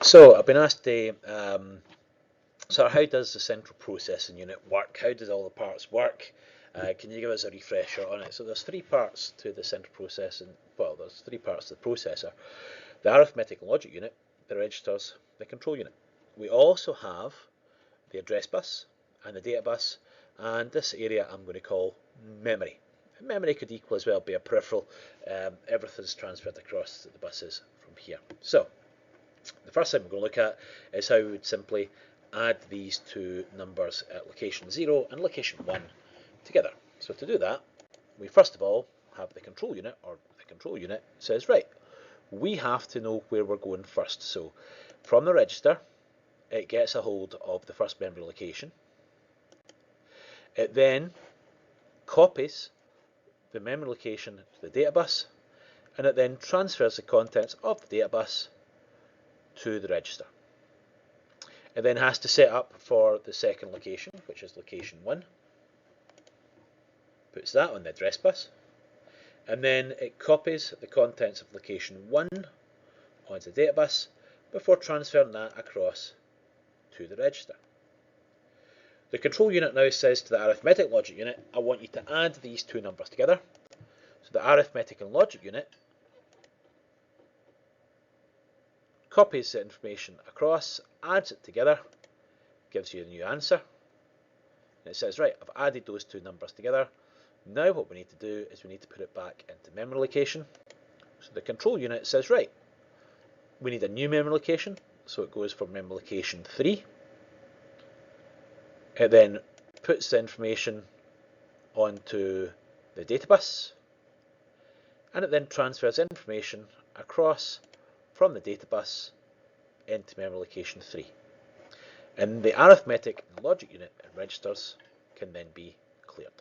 So I've been asked today, how does the central processing unit work? How does all the parts work? Can you give us a refresher on it? So there's three parts to the central processing. Well, there's three parts to the processor: the arithmetic and logic unit, the registers, the control unit. We also have the address bus and the data bus, and this area I'm going to call memory. And memory could equal as well be a peripheral. Everything's transferred across the buses from here. So the first thing we're going to look at is how we would simply add these two numbers at location 0 and location 1 together. So to do that, we first of all have the control unit, or the control unit says, right, we have to know where we're going first. So from the register, it gets a hold of the first memory location. It then copies the memory location to the data bus, and it then transfers the contents of the data bus to the register. It then has to set up for the second location, which is location 1, puts that on the address bus, and then it copies the contents of location 1 onto the data bus before transferring that across to the register. The control unit now says to the arithmetic logic unit, I want you to add these two numbers together. So the arithmetic and logic unit copies the information across, adds it together, gives you a new answer. And it says, right, I've added those two numbers together. Now what we need to do is we need to put it back into memory location. So the control unit says, right, we need a new memory location. So it goes from memory location 3. It then puts the information onto the data bus, and it then transfers information across from the data bus into memory location 3. And the arithmetic and logic unit and registers can then be cleared.